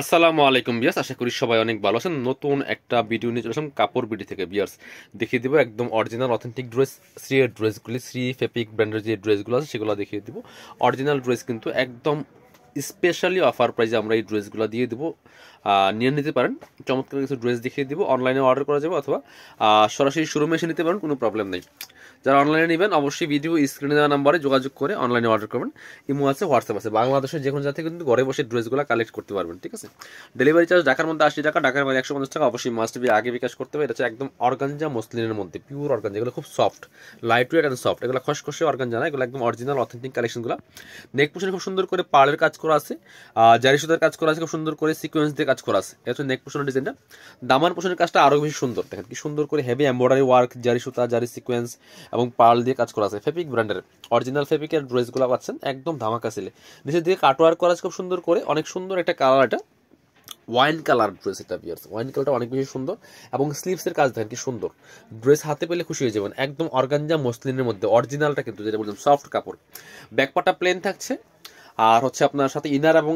আসসালামু আলাইকুম বিয়াস, আশা করি সবাই অনেক ভালো আছেন। নতুন একটা ভিডিও নিয়ে চলে আসলাম কাপড় বিডি থেকে বিয়ার্স। দেখিয়ে দিব একদম অরিজিনাল অথেন্টিক ড্রেস, শ্রী এর ড্রেসগুলি, শ্রী ফেপিক ব্র্যান্ডের যে ড্রেসগুলো আছে সেগুলো দেখিয়ে দিব। অরিজিনাল ড্রেস কিন্তু একদম স্পেশালি অফার প্রাইসে আমরা এই ড্রেসগুলো দিয়ে দেবো, নিয়ে নিতে পারেন। চমৎকার কিছু ড্রেস দেখিয়ে দিব, অনলাইনে অর্ডার করা যাবে অথবা সরাসরি শোরুমে এসে নিতে পারেন, কোনো প্রবলেম নেই। যারা অনলাইনে নেবেন অবশ্যই ভিডিও স্ক্রিনে দেওয়া নাম্বারে যোগাযোগ করে অনলাইনে অর্ডার করবেন। ইমো আছে, হোয়াটসঅ্যাপ আছে, বাংলাদেশের যে কোনো জায়গা থেকে কিন্তু ঘরে বসে ড্রেসগুলো কালেক্ট করতে পারবেন। ঠিক আছে, ডেলিভারি চার্জ ঢাকার মধ্যে 80 টাকা, ঢাকার বাইরে 150 টাকা। অবশ্যই মাস্ট বি আগে বিকাশ করতে হবে। এটা হচ্ছে একদম অর্গানজা মসলিনের মধ্যে, পিওর অর্গানজা, এগুলো খুব soft, light weight and soft, এগুলো খসখসে অর্গানজা না, এগুলো একদম অরিজিনাল অথেন্টিক কালেকশনগুলো। নেক পোর্শনে খুব সুন্দর করে পার্লের কাজ করা আছে, জারি সুতার কাজ করা আছে, খুব সুন্দর করে সিকোয়েন্স দিয়ে কাজ করা আছে। এটা হচ্ছে নেক পোর্শনের ডিজাইনটা। দামান পোর্শনের কাজটা আরো বেশি সুন্দর, দেখেন কি সুন্দর করে হেভি এমব্রয়ডারি ওয়ার্ক, জারি সুতা, জারি সিকোয়েন্স এবং পার্ল দিয়ে কাজ করা আছে। ফেপিক ব্র্যান্ডের অরিজিনাল ফেপিকের ড্রেসগুলো পাচ্ছেন একদম ধামাকা সেলে। নিচের দিকে কাটওয়ার্ক করা আছে খুব সুন্দর করে, অনেক সুন্দর একটা কালার, এটা ওয়াইন কালার ড্রেস। এটা বিয়ার্স ওয়াইন কালারটা অনেক বেশি সুন্দর এবং স্লিভসের কাজ দেখেন কি সুন্দর। ড্রেস হাতে পেলে খুশি হয়ে যাবেন, একদম অর্গানজা মসলিনের মধ্যে অরিজিনালটা, কিন্তু যেটা বললাম সফট কাপড়। ব্যাকপাটা প্লেন থাকছে, আর হচ্ছে আপনার সাথে ইনার এবং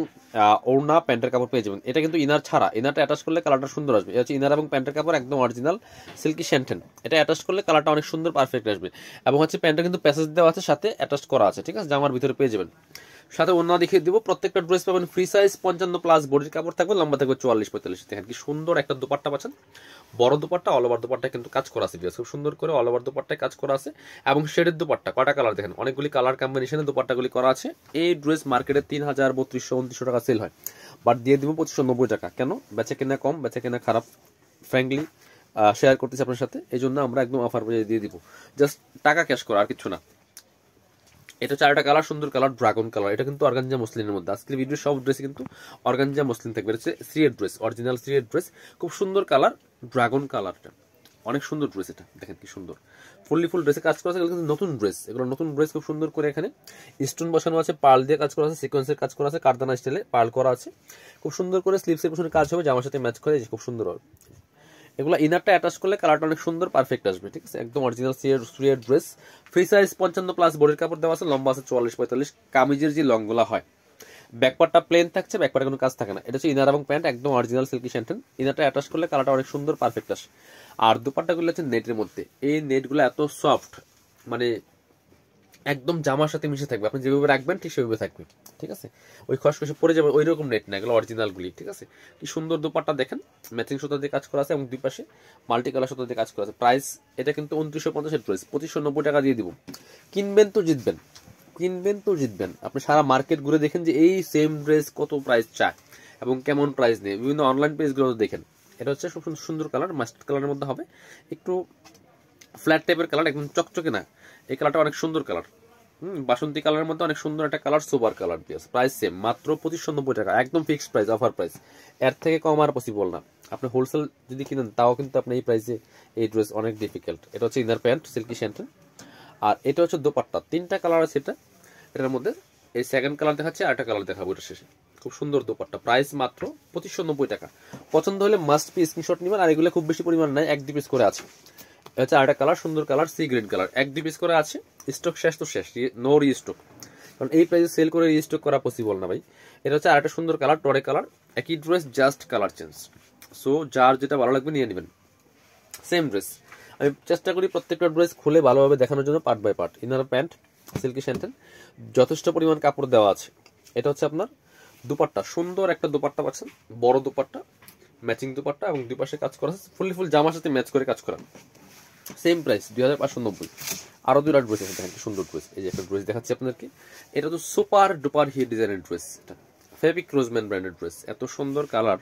ওড়না প্যান্টের কাপড় পেয়ে যাবেন। এটা কিন্তু ইনার ছাড়া, ইনারটা অ্যাটাচ করলে কালারটা সুন্দর আসবে। এটা হচ্ছে ইনার এবং প্যান্টের কাপড় একদম অরিজিনাল সিল্কি শ্যান্টেন, এটা অ্যাটাচ করলে কালারটা অনেক সুন্দর পারফেক্ট আসবে। এবং হচ্ছে প্যান্টটা কিন্তু প্যাসেজ দেওয়া আছে, সাথে অ্যাটাচ করা আছে, ঠিক আছে, জামার ভিতরে পেয়ে যাবেন। সাথে অন্য দেখিয়ে দিব, প্রত্যেকটা ড্রেস পাবেন ফ্রি সাইজ 55+, বডির কাপড় থাকবে, লম্বা থাকবে 44-45। দেখেন কি সুন্দর একটা দুপাট্টা পাচ্ছেন, বড় দুপাট্টা, অল ওভার দুপাট্টা কিন্তু কাজ করা আছে, খুব সুন্দর করে অল ওভার দুপাট্টায় কাজ করা আছে। এবং শেডের দুপাট্টা, কয়টা কালার দেখেন, অনেকগুলি কালার কম্বিনেশনে দুপাট্টাগুলি করা আছে। এই ড্রেস মার্কেটে 3000, 3200, 2900 টাকা সেল হয়, বাট দিয়ে দিব 2590 টাকা। কেন? বেচা কেনা কম, বেচা কেনা খারাপ, ফ্র্যাঙ্কলি শেয়ার করতেছি আপনার সাথে, এই জন্য আমরা একদম অফার দিয়ে দিব, জাস্ট টাকা ক্যাশ করা, আর কিছু না। এটা চারটা কালার, সুন্দর কালার, ড্রাগন কালার। এটা কিন্তু অর্গানজা মসলিনের মধ্যে, আজকের ভিডিও সব ড্রেস কিন্তু অর্গানজা মসলিন থাকবে। এটা হচ্ছে থ্রি এর ড্রেস, অরিজিনাল থ্রি এর ড্রেস, খুব সুন্দর কালার, ড্রাগন কালারটা অনেক সুন্দর ড্রেস। এটা দেখেন কি সুন্দর, ফুল ড্রেসে কাজ করা আছে, এগুলো কিন্তু নতুন ড্রেস, এগুলো নতুন ড্রেস। খুব সুন্দর করে এখানে স্টোন বসানো আছে, পার্ল দিয়ে কাজ করা আছে, সিকোয়েন্সের কাজ করা আছে, কারদানা স্টাইলে পার্ল করা আছে, খুব সুন্দর করে স্লিভসের পিছনে কাজ হবে, জামার সাথে ম্যাচ করে, খুব সুন্দর হবে। এগুলো ইনারটা অ্যাটাচ করলে কালারটা অনেক সুন্দর পারফেক্ট আসবে। ঠিক আছে, একদম অরিজিনাল সিয়ের ড্রেস, ফ্রি সাইজ 55+, বডির কাপড় দেওয়া আছে, লম্বা আছে 44-45, কামিজের যে লংগুলো হয়। ব্যাকপার্টটা প্লেন থাকছে, ব্যাকপার্টে কোনো কাজ থাকে না। এটা হচ্ছে ইনার এবং প্যান্ট একদম অরিজিনাল সিল্কি শ্যান্টেন, ইনারটা অ্যাটাচ করলে কালারটা অনেক সুন্দর পারফেক্ট আসে। আর দুপাট্টাগুলো হচ্ছে নেটের মধ্যে, এই নেটগুলো এত সফট, মানে একদম জামার সাথে মিশে থাকবে, আপনি যেভাবে রাখবেন ঠিক সেভাবে থাকবে। ঠিক আছে, ওই খসখসে পড়ে যাবে ওই রকম নেট না, এগুলো অরিজিনালগুলি। ঠিক আছে, কি সুন্দর দুপাট্টা দেখেন, ম্যাচিং সুতা দিয়ে কাজ করা আছে এবং দুই পাশে মাল্টি কালার সুতা দিয়ে কাজ করা আছে। প্রাইস এটা কিন্তু 2950 ড্রেস, 2590 টাকা দিয়ে দিব। কিনবেন তো জিতবেন, কিনবেন তো জিতবেন। আপনি সারা মার্কেট ঘুরে দেখেন যে এই সেম ড্রেস কত প্রাইস চায় এবং কেমন প্রাইস নেই, বিভিন্ন অনলাইন পেজগুলো দেখেন। এটা হচ্ছে খুব সুন্দর কালার, মাস্টার্ড কালারের মধ্যে হবে, একটু ফ্ল্যাট টাইপের কালার, একদম চকচকে না, এই কালারটা অনেক সুন্দর কালার। বাসন্তী কালারের মধ্যে অনেক সুন্দর একটা কালার, সুপার কালার দিয়ে। প্রাইস সেম, মাত্র 2590 টাকা, একদম ফিক্সড প্রাইস, অফার প্রাইস, এর থেকে কম আর পসিবল না। আপনি হোলসেল যদি কিনেন তাও কিন্তু আপনি এই প্রাইসে এই ড্রেস অনেক ডিফিকাল্ট। এটা হচ্ছে ইনার প্যান্ট সিল্কি শ্যান্টেন, আর এটা হচ্ছে দোপাট্টা, তিনটা কালার আছে এটার মধ্যে। এই সেকেন্ড কালার দেখাচ্ছে, আরেকটা কালার দেখাবো এটা শেষে। খুব সুন্দর দোপাট্টা, প্রাইস মাত্র 2590 টাকা। পছন্দ হলে মাস্ট বি স্ক্রিনশট নেবেন, আর এগুলো খুব বেশি পরিমাণ নাই, 1-2 পিস করে আছে। এটা হচ্ছে আরেকটা কালার, সুন্দর colour, sea green colour, 1-2 piece করে আছে। স্টক শেষ তো শেষ, নো রিস্টক, কারণ এই প্রাইসে সেল করে রিস্টক করা পসিবল না ভাই। এটা হচ্ছে আরেকটা সুন্দর কালার, টরে কালার, একই dress, just colour change. So যার যেটা ভালো লাগবে নিয়ে নেবেন। সেম ড্রেস, আমি চেষ্টা করি প্রত্যেকটা ড্রেস খুলে ভালোভাবে দেখানোর জন্য, part by part. Inner pant silky শ্যান্টেন, যথেষ্ট পরিমাণ কাপড় দেওয়া আছে। এটা হচ্ছে আপনার দুপাট্টা, সুন্দর একটা দুপাট্টা পাচ্ছেন, বড় দুপাট্টা, ম্যাচিং দুপাট্টা এবং দুই পাশে কাজ করা আছে, ফুল জামার সাথে ম্যাচ করে কাজ করা। Same price 2590। আরো দুইটা ড্রেস আছে, দেখেন সুন্দর ড্রেস। এই যে একটা ড্রেস দেখাচ্ছি আপনাদেরকে, এটা তো সুপার ডুপার হিট ডিজাইনের ড্রেস, এটা ফেবিক রোজম্যান ব্র্যান্ডের ড্রেস, এত সুন্দর কালার,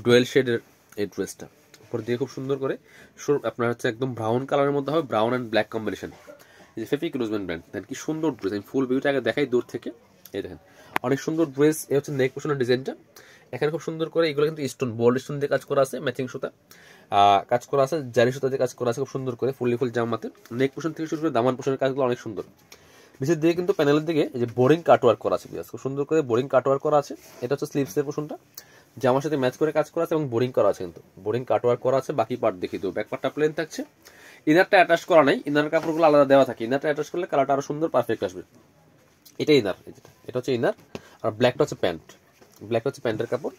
ডুয়েল শেডের এই ড্রেসটা, উপর দিয়ে খুব সুন্দর করে আপনার হচ্ছে একদম ব্রাউন কালারের মধ্যে হবে, ব্রাউন অ্যান্ড ব্ল্যাক কম্বিনেশন। এই যে ফেবিক রোজম্যান ব্র্যান্ড, দেখেন কি সুন্দর ড্রেস। আমি ফুল ভিউটা আগে দেখাই দূর থেকে, এই দেখেন অনেক সুন্দর ড্রেস। এই হচ্ছে নেক পোর্শনের ডিজাইনটা, এখানে খুব সুন্দর করে এগুলো কিন্তু স্টোন, বোল্ড স্টোন দিয়ে কাজ করা আছে, ম্যাচিং সুতা কাজ করা আছে, জারি সুতা দিয়ে কাজ করা আছে, খুব সুন্দর করে ফুল জামাতে। নেক পোর্শন থেকে শুরু করে দামান পোর্শনের কাজগুলো অনেক সুন্দর। নিচের দিকে কিন্তু প্যানেলের দিকে এই যে বোরিং কাটওয়ার্ক করা আছে, খুব সুন্দর করে বোরিং কাটওয়ার্ক করা আছে। এটা হচ্ছে স্লিভসের পোর্শনটা, জামার সাথে ম্যাচ করে কাজ করা আছে এবং বোরিং করা আছে, কিন্তু বোরিং কাটওয়ার্ক করা আছে। বাকি পার্ট দেখিয়ে দেবো, ব্যাক পার্টটা প্লেন থাকছে, ইনারটা অ্যাটাচ করা নাই, ইনার কাপড়গুলো আলাদা দেওয়া থাকে, ইনারটা অ্যাটাচ করলে কালারটা আরো সুন্দর পারফেক্ট আসবে। এটা ইনার, এটা হচ্ছে ইনার, আর ব্ল্যাকটা হচ্ছে প্যান্ট, ব্ল্যাকটা হচ্ছে প্যান্টের কাপড়।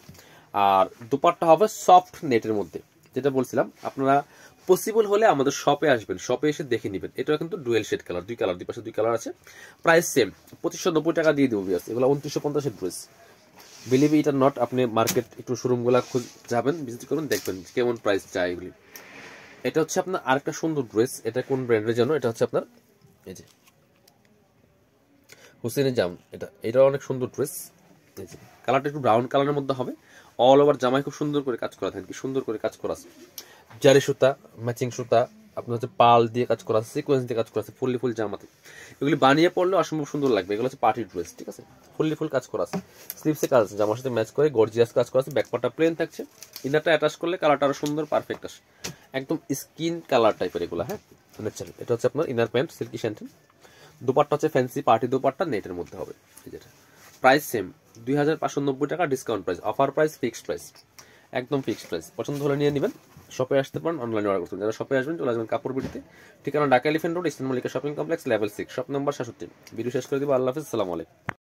আর দুপাট্টা হবে সফট নেটের মধ্যে, যেটা বলছিলাম। আপনারা পসিবল হলে আমাদের শপে আসবেন, শপে এসে দেখে নেবেন। এটা কিন্তু ডুয়েল শেড কালার, দুই কালার, দুই পাশে দুই কালার আছে। প্রাইস সেম, 2590 টাকা দিয়ে দেবো ভিউয়ার্স। এগুলো 2950 dress. Believe it are not, আপনি মার্কেট একটু শোরুমগুলো যাবেন, ভিজিট করুন, দেখবেন কেমন প্রাইস চাই এগুলি। এটা হচ্ছে আপনার আরেকটা সুন্দর ড্রেস। এটা কোন ব্র্যান্ডের জন্য? এটা হচ্ছে আপনার এই যে হুসেনের জাম। এটা অনেক সুন্দর ড্রেস। এই যে কালারটা একটু ব্রাউন কালারের মধ্যে হবে। অল ওভার জামায় খুব সুন্দর করে কাজ করা থাকে, কি সুন্দর করে কাজ করা আছে। জারি সুতা, ম্যাচিং সুতা, আপনার হচ্ছে পাল দিয়ে কাজ করা আছে, সিকোয়েন্স দিয়ে কাজ করা আছে, ফুললি ফুল জামাতে। এগুলি বানিয়ে পড়লে অসম্ভব সুন্দর লাগবে। এগুলো হচ্ছে পার্টি ড্রেস, ঠিক আছে। ফুললি ফুল কাজ করা আছে, স্লিভসে কাজ আছে, জামার সাথে ম্যাচ করে গর্জিয়াস কাজ করা আছে। ব্যাকপার্টটা প্লেন থাকছে, ইনারটা অ্যাটাচ করলে কালারটা আরো সুন্দর পারফেক্ট আসে, একদম স্কিন কালার টাইপের এগুলো। হ্যাঁ, এটা হচ্ছে আপনার ইনার প্যান্ট সিল্কি স্যান্টেন। দুপাট্টা হচ্ছে ফ্যান্সি পার্টি দুপাট্টা, নেটের মধ্যে হবে। যেটা প্রাইস সেম 2590 টাকা, discount price, offer price, fixed price, একদম ফিক্সড প্রাইস। পছন্দ হলে নিয়ে নেবেন। শপে আসতে পারেন, অনলাইনে অর্ডার করতে পারেন। যারা শপে আসবেন চলে আসবেন কাপড় বিটিতে, ঠিকানা Dhaka elephant road, eastern Mallika shopping complex, level 6, shop number 67। Video শেষ করে দিব। আল্লাহ হাফিজ, আসসালামু আলাইকুম।